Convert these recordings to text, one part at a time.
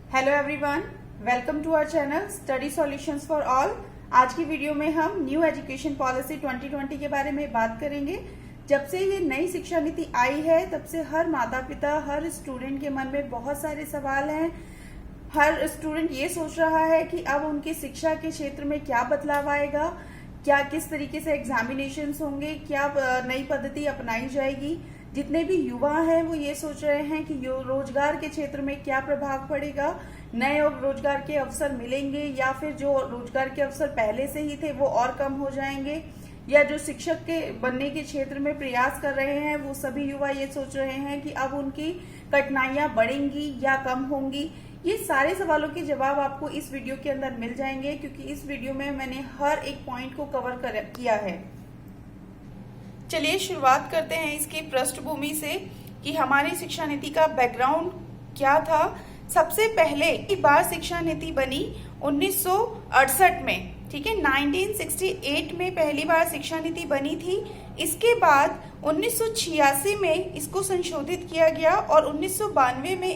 Hello everyone, welcome to our channel study solutions for all. आज की video में हम न्यू एजुकेशन पॉलिसी 2020 के बारे में बात करेंगे। जब से ये नई शिक्षा नीति आई है तब से हर माता पिता, हर स्टूडेंट के मन में बहुत सारे सवाल हैं। हर स्टूडेंट ये सोच रहा है कि अब उनकी शिक्षा के क्षेत्र में क्या बदलाव आएगा, क्या किस तरीके से एग्जामिनेशंस होंगे, क्या नई पद्धति अपनाई जाएगी। जितने भी युवा हैं वो ये सोच रहे हैं कि रोजगार के क्षेत्र में क्या प्रभाव पड़ेगा, नए रोजगार के अवसर मिलेंगे या फिर जो रोजगार के अवसर पहले से ही थे वो और कम हो जाएंगे, या जो शिक्षक के बनने के क्षेत्र में प्रयास कर रहे हैं वो सभी युवा ये सोच रहे हैं कि अब उनकी कठिनाइयां बढ़ेंगी या कम होंगी। ये सारे सवालों के जवाब आपको इस वीडियो के अंदर मिल जाएंगे, क्योंकि इस वीडियो में मैंने हर एक पॉइंट को कवर किया है। चलिए शुरुआत करते हैं इसकी पृष्ठभूमि से कि हमारी शिक्षा नीति का बैकग्राउंड क्या था। सबसे पहले एक बार शिक्षा नीति बनी 1968 में, ठीक है। 1968 में पहली बार शिक्षा नीति बनी थी। इसके बाद 1986 में इसको संशोधित किया गया और 1992 में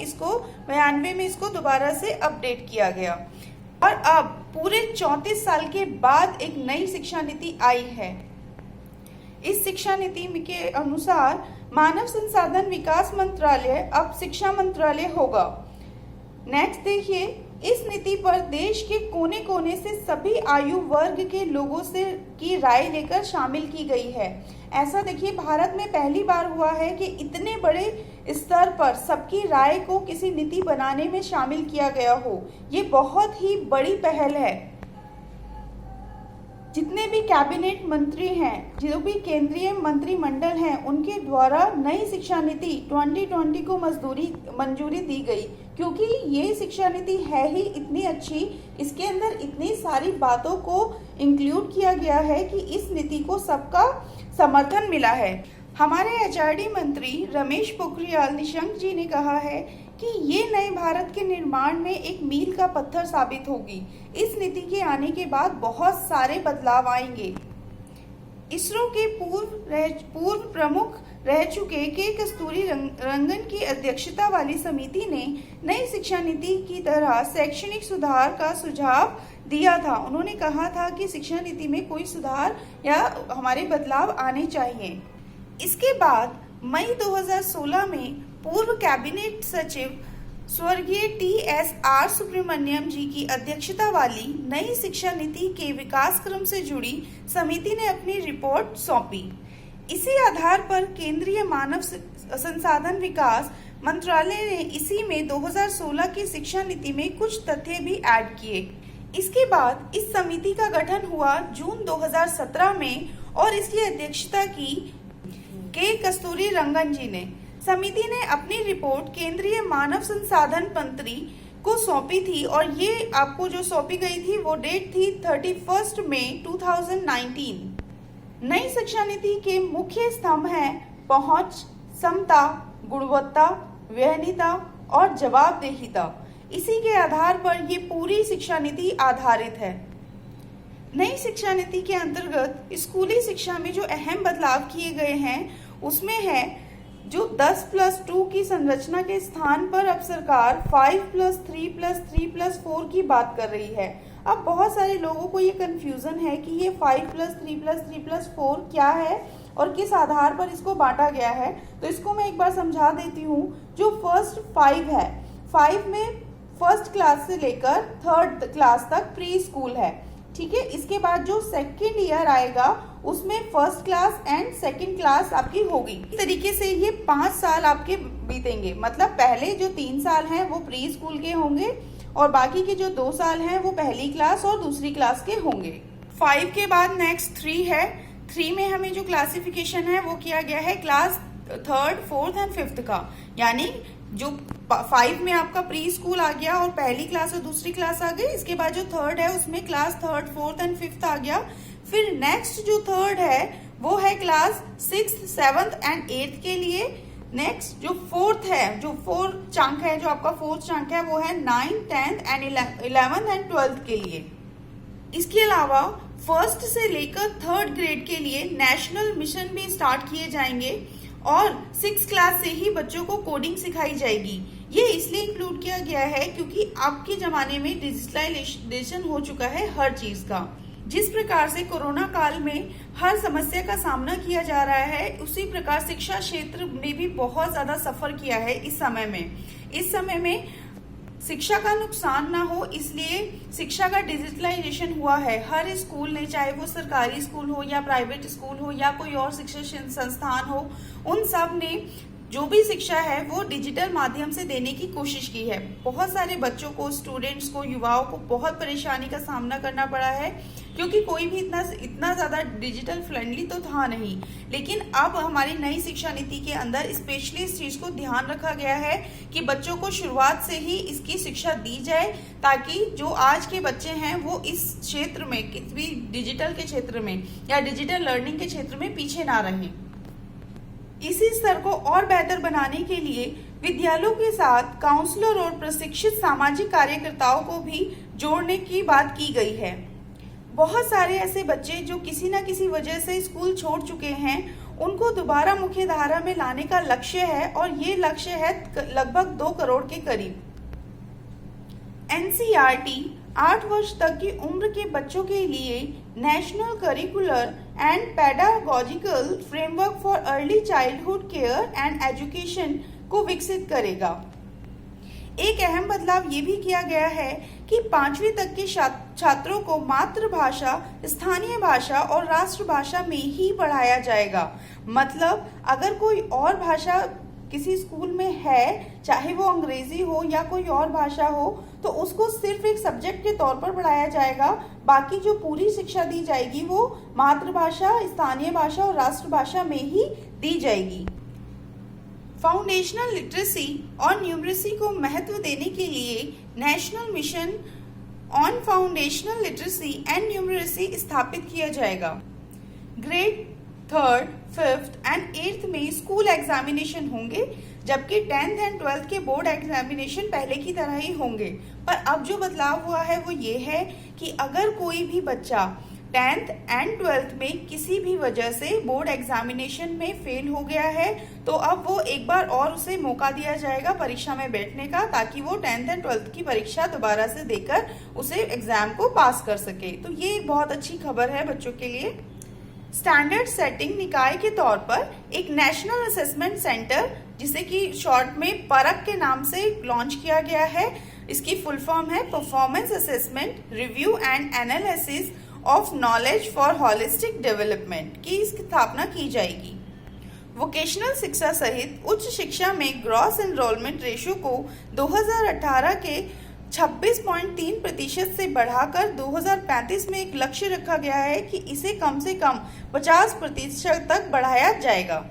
इसको दोबारा से अपडेट किया गया। और अब पूरे 34 साल के बाद एक नई शिक्षा नीति आई है। इस शिक्षा नीति के अनुसार मानव संसाधन विकास मंत्रालय अब शिक्षा मंत्रालय होगा। नेक्स्ट देखिए, इस नीति पर देश के कोने कोने से सभी आयु वर्ग के लोगों से की राय लेकर शामिल की गई है। ऐसा देखिए, भारत में पहली बार हुआ है कि इतने बड़े स्तर पर सबकी राय को किसी नीति बनाने में शामिल किया गया हो। ये बहुत ही बड़ी पहल है। जितने भी कैबिनेट मंत्री हैं, जो भी केंद्रीय मंत्रिमंडल हैं, उनके द्वारा नई शिक्षा नीति 2020 को मंजूरी दी गई, क्योंकि ये शिक्षा नीति है ही इतनी अच्छी। इसके अंदर इतनी सारी बातों को इंक्लूड किया गया है कि इस नीति को सबका समर्थन मिला है। हमारे एचआरडी मंत्री रमेश पोखरियाल निशंक जी ने कहा है कि ये नए भारत के निर्माण में एक मील का पत्थर साबित होगी। इस नीति के आने के बाद बहुत सारे बदलाव आएंगे। इसरो के पूर्व प्रमुख रह चुके के कस्तूरी रंगन की अध्यक्षता वाली समिति ने नई शिक्षा नीति की तरह शैक्षणिक सुधार का सुझाव दिया था। उन्होंने कहा था कि शिक्षा नीति में कोई सुधार या हमारे बदलाव आने चाहिए। इसके बाद मई 2016 में पूर्व कैबिनेट सचिव स्वर्गीय TSR सुब्रमण्यम जी की अध्यक्षता वाली नई शिक्षा नीति के विकास क्रम से जुड़ी समिति ने अपनी रिपोर्ट सौंपी। इसी आधार पर केंद्रीय मानव संसाधन विकास मंत्रालय ने इसी में 2016 की शिक्षा नीति में कुछ तथ्य भी ऐड किए। इसके बाद इस समिति का गठन हुआ जून 2017 में और इसकी अध्यक्षता की के कस्तूरी रंगन जी ने। समिति ने अपनी रिपोर्ट केंद्रीय मानव संसाधन मंत्री को सौंपी थी और ये आपको जो सौंपी गई थी वो डेट थी 31 मई 2019। नई शिक्षा नीति के मुख्य स्तंभ हैं पहुंच, समता, गुणवत्ता, वहनीयता और जवाबदेहिता। इसी के आधार पर ये पूरी शिक्षा नीति आधारित है। नई शिक्षा नीति के अंतर्गत स्कूली शिक्षा में जो अहम बदलाव किए गए हैं उसमें है जो 10+2 की संरचना के स्थान पर अब सरकार 5+3+3+4 की बात कर रही है। अब बहुत सारे लोगों को ये कंफ्यूजन है कि ये 5+3+3+4 क्या है और किस आधार पर इसको बांटा गया है। तो इसको मैं एक बार समझा देती हूँ। जो फर्स्ट 5 है, 5 में फर्स्ट क्लास से लेकर 3rd क्लास तक प्री स्कूल है, ठीक है। इसके बाद जो सेकेंड ईयर आएगा उसमें first class and second class आपकी होगी। इस तरीके से ये 5 साल आपके बीतेंगे। मतलब पहले जो 3 साल हैं वो प्री स्कूल के होंगे और बाकी के जो 2 साल हैं वो पहली क्लास और दूसरी क्लास के होंगे। 5 के बाद नेक्स्ट 3 है। 3 में हमें जो क्लासिफिकेशन है वो किया गया है class 3rd, 4th and 5th का। यानी जो 5 में आपका प्री स्कूल आ गया और पहली क्लास और दूसरी क्लास आ गई। इसके बाद जो 3rd है उसमें class 3rd, 4th and 5th आ गया। फिर नेक्स्ट जो 3rd है वो है class 6th, 7th and 8th के लिए। नेक्स्ट जो 4th है, जो 4 चंक है, जो आपका 4th चंक है वो है 9th, 10th and 11th and 12th के लिए। इसके अलावा 1st से लेकर 3rd ग्रेड के लिए नेशनल मिशन भी स्टार्ट किए जाएंगे और 6th क्लास से ही बच्चों को कोडिंग सिखाई जाएगी। ये इसलिए इंक्लूड किया गया है क्योंकि अब के जमाने में डिजिटलाइजेशन हो चुका है हर चीज का। जिस प्रकार से कोरोना काल में हर समस्या का सामना किया जा रहा है, उसी प्रकार शिक्षा क्षेत्र ने भी बहुत ज्यादा सफर किया है इस समय में शिक्षा का नुकसान ना हो इसलिए शिक्षा का डिजिटलाइजेशन हुआ है। हर स्कूल ने, चाहे वो सरकारी स्कूल हो या प्राइवेट स्कूल हो या कोई और शिक्षा संस्थान हो, उन सब ने जो भी शिक्षा है वो डिजिटल माध्यम से देने की कोशिश की है। बहुत सारे बच्चों को, स्टूडेंट्स को, युवाओं को बहुत परेशानी का सामना करना पड़ा है क्योंकि कोई भी इतना ज्यादा डिजिटल फ्रेंडली तो था नहीं। लेकिन अब हमारी नई शिक्षा नीति के अंदर स्पेशली इस चीज को ध्यान रखा गया है कि बच्चों को शुरुआत से ही इसकी शिक्षा दी जाए ताकि जो आज के बच्चे हैं वो इस क्षेत्र में, किसी भी डिजिटल के क्षेत्र में या डिजिटल लर्निंग के क्षेत्र में पीछे ना रहें। इसी स्तर को और बेहतर बनाने के लिए विद्यालयों के साथ काउंसलर और प्रशिक्षित सामाजिक कार्यकर्ताओं को भी जोड़ने की बात की गई है। बहुत सारे ऐसे बच्चे जो किसी न किसी वजह से स्कूल छोड़ चुके हैं, उनको दोबारा मुख्य धारा में लाने का लक्ष्य है और ये लक्ष्य है लगभग 2 करोड़ के करीब। एनसीईआरटी 8 वर्ष तक की उम्र के बच्चों के लिए national curricular and pedagogical framework for early childhood care and education को विकसित करेगा। एक अहम बदलाव ये भी किया गया है कि 5वीं तक के छात्रों को मातृभाषा, स्थानीय भाषा और राष्ट्रभाषा में ही पढ़ाया जाएगा। मतलब अगर कोई और भाषा किसी स्कूल में है, चाहे वो अंग्रेजी हो या कोई और भाषा हो, तो उसको सिर्फ एक सब्जेक्ट के तौर पर पढ़ाया जाएगा। बाकी जो पूरी शिक्षा दी जाएगी वो मातृभाषा, स्थानीय भाषा और राष्ट्रभाषा में ही दी जाएगी। फाउंडेशनल लिटरेसी और न्यूमरेसी को महत्व देने के लिए national mission on foundational literacy and numeracy स्थापित किया जाएगा। Grade 3rd, 5th and 8th में स्कूल एग्जामिनेशन होंगे, जबकि 10th एंड 12th के बोर्ड एग्जामिनेशन पहले की तरह ही होंगे। पर अब जो बदलाव हुआ है वो ये है कि अगर कोई भी बच्चा 10th एंड 12th में किसी भी वजह से बोर्ड एग्जामिनेशन में फेल हो गया है, तो अब वो एक बार और उसे मौका दिया जाएगा परीक्षा में बैठने का, ताकि वो 10th एंड 12th की परीक्षा दोबारा से देकर उसे एग्जाम को पास कर सके। तो ये एक बहुत अच्छी खबर है बच्चों के लिए। स्टैंडर्ड सेटिंग निकाय के तौर पर एक नेशनल असेसमेंट सेंटर, जिसे कि शॉर्ट में परख के नाम से लॉन्च किया गया है। इसकी फुल फॉर्म है performance assessment review and analysis of knowledge for holistic development की स्थापना की जाएगी। वोकेशनल शिक्षा सहित उच्च शिक्षा में ग्रॉस एनरोलमेंट रेशियो को 2018 के 26.3% से बढ़ाकर 2035 में एक लक्ष्य रखा गया है कि इसे कम से कम 50% तक बढ़ाया जाएगा।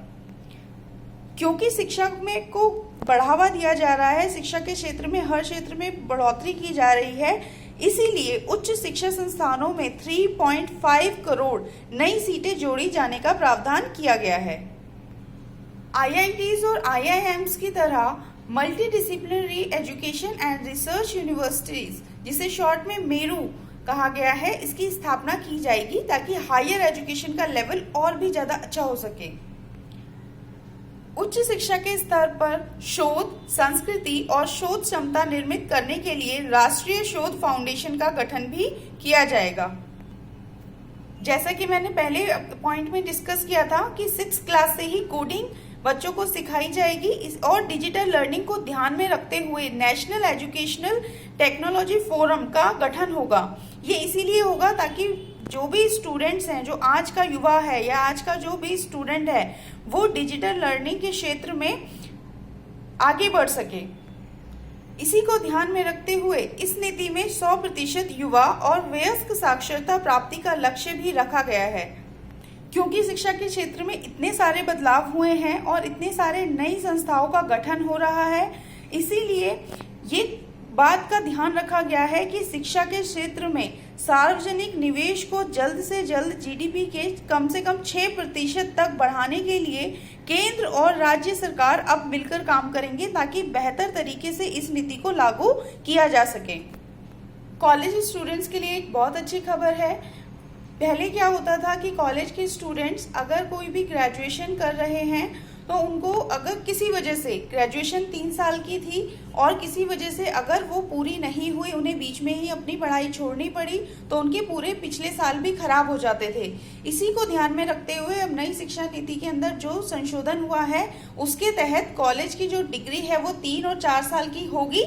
क्योंकि शिक्षा में को बढ़ावा दिया जा रहा है, शिक्षा के क्षेत्र में हर क्षेत्र में बढ़ोतरी की जा रही है, इसीलिए उच्च शिक्षा संस्थानों में 3.5 करोड़ नई सीटें जोड़ी जाने का प्रावधान किया गया है। IITs और IIMs की तरह multi disciplinary education and research universities, जिसे शॉर्ट में मेरू कहा गया है, इसकी स्थापना की जाएगी ताकि हायर एजुकेशन का लेवल और भी ज्यादा अच्छा हो सके। उच्च शिक्षा के स्तर पर शोध, संस्कृति और शोध क्षमता निर्मित करने के लिए राष्ट्रीय शोध फाउंडेशन का गठन भी किया जाएगा। जैसा कि मैंने पहले पॉइंट में डिस्कस किया था कि 6th क्लास से ही कोडिंग बच्चों को सिखाई जाएगी और डिजिटल लर्निंग को ध्यान में रखते हुए नेशनल एजुकेशनल टेक्नोलॉजी फोरम का गठन होगा। ये इसीलिए होगा ताकि जो भी स्टूडेंट्स हैं, जो आज का युवा है या आज का जो भी स्टूडेंट है, वो डिजिटल लर्निंग के क्षेत्र में आगे बढ़ सके। इसी को ध्यान में रखते हुए इस नीति में 100% युवा और वयस्क साक्षरता प्राप्ति का लक्ष्य भी रखा गया है। क्योंकि शिक्षा के क्षेत्र में इतने सारे बदलाव हुए हैं और इतने सारे नई संस्थाओं का गठन हो रहा है, इसीलिए ये बात का ध्यान रखा गया है कि शिक्षा के क्षेत्र में सार्वजनिक निवेश को जल्द से जल्द GDP के कम से कम 6% तक बढ़ाने के लिए केंद्र और राज्य सरकार अब मिलकर काम करेंगे ताकि बेहतर तरीके से इस नीति को लागू किया जा सके। कॉलेज स्टूडेंट्स के लिए एक बहुत अच्छी खबर है। पहले क्या होता था कि कॉलेज के स्टूडेंट्स अगर कोई भी ग्रेजुएशन कर रहे हैं तो तो उनको अगर किसी वजह से ग्रेजुएशन 3 साल की थी और किसी वजह से अगर वो पूरी नहीं हुई, उन्हें बीच में ही अपनी पढ़ाई छोड़नी पड़ी, तो उनके पूरे पिछले साल भी खराब हो जाते थे। इसी को ध्यान में रखते हुए अब नई शिक्षा नीति के अंदर जो संशोधन हुआ है उसके तहत कॉलेज की जो डिग्री है वो 3 और 4 साल की होगी।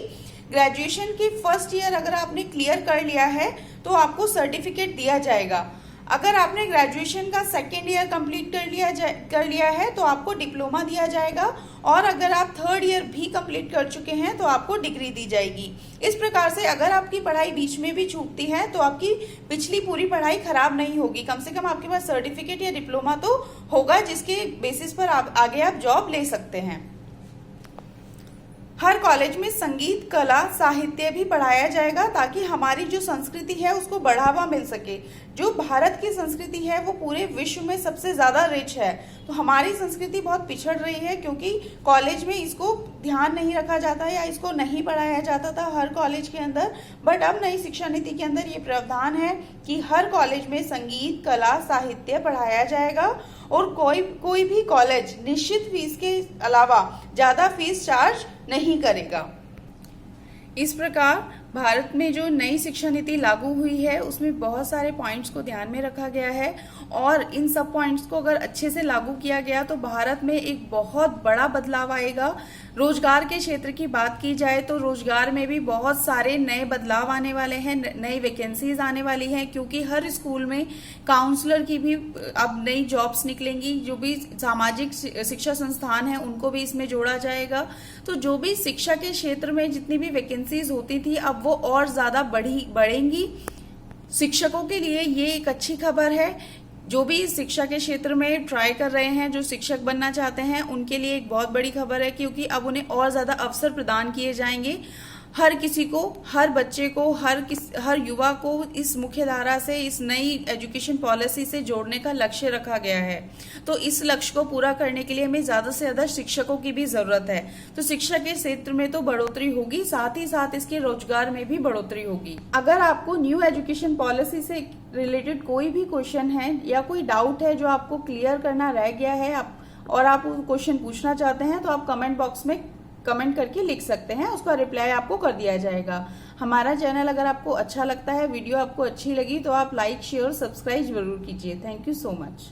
ग्रेजुएशन की फर्स्ट ईयर अगर आपने क्लियर कर लिया है तो आपको सर्टिफिकेट दिया जाएगा। अगर आपने ग्रेजुएशन का सेकेंड ईयर कंप्लीट कर लिया है तो आपको डिप्लोमा दिया जाएगा, और अगर आप थर्ड ईयर भी कंप्लीट कर चुके हैं तो आपको डिग्री दी जाएगी। इस प्रकार से अगर आपकी पढ़ाई बीच में भी छूटती है तो आपकी पिछली पूरी पढ़ाई खराब नहीं होगी, कम से कम आपके पास सर्टिफिकेट या डिप्लोमा तो होगा जिसके बेसिस पर आगे आप जॉब ले सकते हैं। हर कॉलेज में संगीत, कला, साहित्य भी पढ़ाया जाएगा ताकि हमारी जो संस्कृति है उसको बढ़ावा मिल सके। जो भारत की संस्कृति है वो पूरे विश्व में सबसे ज़्यादा रिच है, तो हमारी संस्कृति बहुत पिछड़ रही है क्योंकि कॉलेज में इसको ध्यान नहीं रखा जाता या इसको नहीं पढ़ाया जाता था हर कॉलेज के अंदर। बट अब नई शिक्षा नीति के अंदर ये प्रावधान है कि हर कॉलेज में संगीत, कला, साहित्य पढ़ाया जाएगा, और कोई भी कॉलेज निश्चित फीस के अलावा ज़्यादा फीस चार्ज नहीं करेगा। इस प्रकार भारत में जो नई शिक्षा नीति लागू हुई है उसमें बहुत सारे पॉइंट्स को ध्यान में रखा गया है, और इन सब पॉइंट्स को अगर अच्छे से लागू किया गया तो भारत में एक बहुत बड़ा बदलाव आएगा। रोजगार के क्षेत्र की बात की जाए तो रोजगार में भी बहुत सारे नए बदलाव आने वाले हैं, नई वैकेंसीज आने वाली हैं, क्योंकि हर स्कूल में काउंसलर की भी अब नई जॉब्स निकलेंगी। जो भी सामाजिक शिक्षा संस्थान है उनको भी इसमें जोड़ा जाएगा। तो जो भी शिक्षा के क्षेत्र में जितनी भी वैकेंसीज होती थी अब वो और ज्यादा बढ़ेंगी। शिक्षकों के लिए ये एक अच्छी खबर है। जो भी शिक्षा के क्षेत्र में ट्राई कर रहे हैं, जो शिक्षक बनना चाहते हैं, उनके लिए एक बहुत बड़ी खबर है, क्योंकि अब उन्हें और ज्यादा अवसर प्रदान किए जाएंगे। हर किसी को, हर बच्चे को, हर युवा को इस मुख्य धारा से, इस नई एजुकेशन पॉलिसी से जोड़ने का लक्ष्य रखा गया है। तो इस लक्ष्य को पूरा करने के लिए हमें ज्यादा से ज्यादा शिक्षकों की भी जरूरत है। तो शिक्षा के क्षेत्र में तो बढ़ोतरी होगी, साथ ही साथ इसके रोजगार में भी बढ़ोतरी होगी। अगर आपको न्यू एजुकेशन पॉलिसी से रिलेटेड कोई भी क्वेश्चन है या कोई डाउट है जो आपको क्लियर करना रह गया है और आप क्वेश्चन पूछना चाहते हैं, तो आप कमेंट बॉक्स में कमेंट करके लिख सकते हैं, उसका रिप्लाई आपको कर दिया जाएगा। हमारा चैनल अगर आपको अच्छा लगता है, वीडियो आपको अच्छी लगी, तो आप लाइक, शेयर, सब्सक्राइब जरूर कीजिए। Thank you so much.